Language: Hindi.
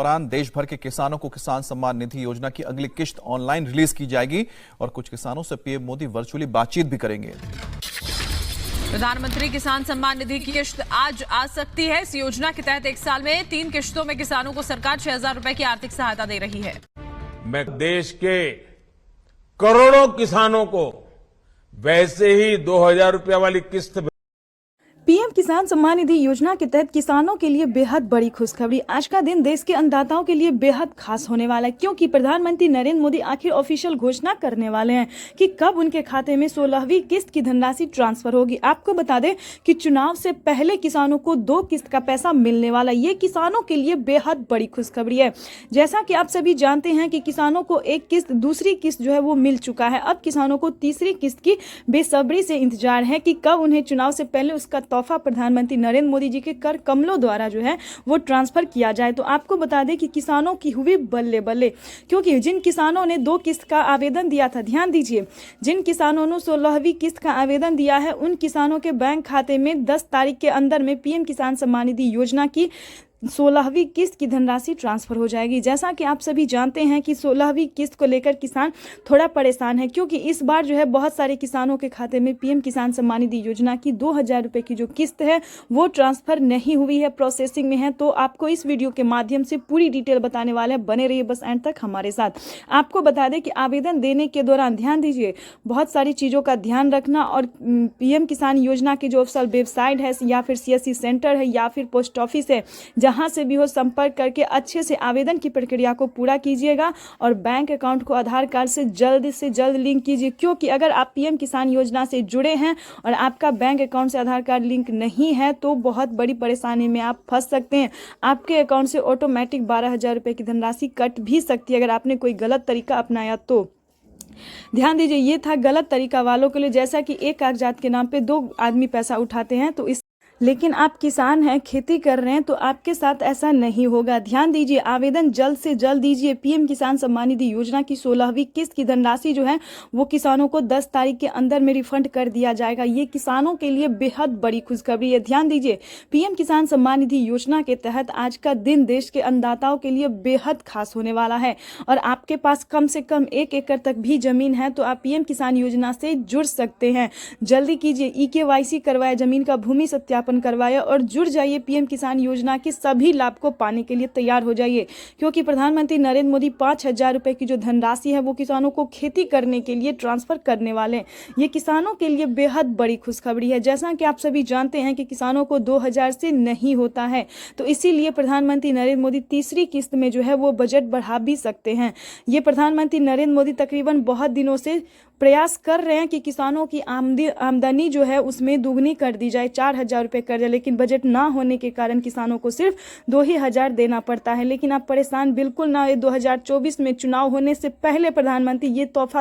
दौरान देश भर के किसानों को किसान सम्मान निधि योजना की अगली किश्त ऑनलाइन रिलीज की जाएगी और कुछ किसानों से पीएम मोदी वर्चुअली बातचीत भी करेंगे। प्रधानमंत्री किसान सम्मान निधि की किश्त आज आ सकती है। इस योजना के तहत एक साल में 3 किश्तों में किसानों को सरकार 6,000 रुपए की आर्थिक सहायता दे रही है। मैं देश के करोड़ों किसानों को वैसे ही 2,000 रुपए वाली किस्त पीएम किसान सम्मान निधि योजना के तहत किसानों के लिए बेहद बड़ी खुशखबरी। आज का दिन देश के अन्नदाताओं के लिए बेहद खास होने वाला है, क्योंकि प्रधानमंत्री नरेंद्र मोदी आखिर ऑफिशियल घोषणा करने वाले हैं कि कब उनके खाते में 16वीं किस्त की धनराशि ट्रांसफर होगी। आपको बता दें कि चुनाव से पहले किसानों को 2 किस्त का पैसा मिलने वाला, ये किसानों के लिए बेहद बड़ी खुशखबरी है। जैसा कि आप सभी जानते हैं कि किसानों को एक किस्त, दूसरी किस्त जो है वो मिल चुका है। अब किसानों को तीसरी किस्त की बेसब्री से इंतजार है कि कब उन्हें चुनाव से पहले उसका तोहफा प्रधानमंत्री नरेंद्र मोदी जी के कर कमलों द्वारा जो है वो ट्रांसफर किया जाए। तो आपको बता दें कि किसानों की हुई बल्ले बल्ले, क्योंकि जिन किसानों ने 2 किस्त का आवेदन दिया था, ध्यान दीजिए, जिन किसानों ने 16वीं किस्त का आवेदन दिया है उन किसानों के बैंक खाते में 10 तारीख के अंदर में पीएम किसान सम्मान निधि योजना की 16वीं किस्त की धनराशि ट्रांसफर हो जाएगी। जैसा कि आप सभी जानते हैं कि 16वीं किस्त को लेकर किसान थोड़ा परेशान है, क्योंकि इस बार जो है बहुत सारे किसानों के खाते में पीएम किसान सम्मान निधि योजना की 2,000 रुपए की जो किस्त है वो ट्रांसफर नहीं हुई है, प्रोसेसिंग में है। तो आपको इस वीडियो के माध्यम से पूरी डिटेल बताने वाले हैं, बने रहिए बस एंड तक हमारे साथ। आपको बता दें कि आवेदन देने के दौरान ध्यान दीजिए, बहुत सारी चीज़ों का ध्यान रखना और पीएम किसान योजना की जो ऑफिशियल वेबसाइट है या फिर CSC सेंटर है या फिर पोस्ट ऑफिस है, जहां से भी हो संपर्क करके अच्छे से आवेदन की प्रक्रिया को पूरा कीजिएगा और बैंक अकाउंट को आधार कार्ड से जल्द लिंक कीजिए, क्योंकि अगर आप पीएम किसान योजना से जुड़े हैं और आपका बैंक अकाउंट से आधार कार्ड लिंक नहीं है तो बहुत बड़ी परेशानी में आप फंस सकते हैं। आपके अकाउंट से ऑटोमेटिक 12,000 रुपए की धनराशि कट भी सकती है अगर आपने कोई गलत तरीका अपनाया तो। ध्यान दीजिए, ये था गलत तरीका वालों के लिए। जैसा कि एक कागजात के नाम पे 2 आदमी पैसा उठाते हैं, तो इस लेकिन आप किसान हैं, खेती कर रहे हैं, तो आपके साथ ऐसा नहीं होगा। ध्यान दीजिए, आवेदन जल्द से जल्द दीजिए। पीएम किसान सम्मान निधि योजना की 16वीं किस्त की धनराशि जो है वो किसानों को 10 तारीख के अंदर में रिफंड कर दिया जाएगा। ये किसानों के लिए बेहद बड़ी खुशखबरी है। ध्यान दीजिए, पीएम किसान सम्मान निधि योजना के तहत आज का दिन देश के अन्नदाताओं के लिए बेहद खास होने वाला है। और आपके पास कम से कम 1 एकड़ तक भी जमीन है तो आप पीएम किसान योजना से जुड़ सकते हैं। जल्दी कीजिए, EKYC करवाए, जमीन का भूमि सत्यापन करवाया और जुड़ जाइए। पीएम किसान योजना के सभी लाभ को पाने के लिए तैयार हो जाइए, क्योंकि प्रधानमंत्री नरेंद्र मोदी 5,000 रुपए की जो धनराशि है वो किसानों को खेती करने के लिए ट्रांसफर करने वाले हैं। ये किसानों के लिए बेहद बड़ी खुशखबरी है। जैसा कि आप सभी जानते हैं कि किसानों को 2,000 से नहीं होता है, तो इसीलिए प्रधानमंत्री नरेंद्र मोदी तीसरी किस्त में जो है वो बजट बढ़ा भी सकते हैं। ये प्रधानमंत्री नरेंद्र मोदी तकरीबन बहुत दिनों से प्रयास कर रहे हैं कि किसानों की आमदनी जो है उसमें दुगनी कर दी जाए, 4,000 रुपए कर जाए, लेकिन बजट ना होने के कारण किसानों को सिर्फ 2,000 देना पड़ता है। लेकिन आप परेशान बिल्कुल ना हो, 2024 में चुनाव होने से पहले प्रधानमंत्री ये तोहफा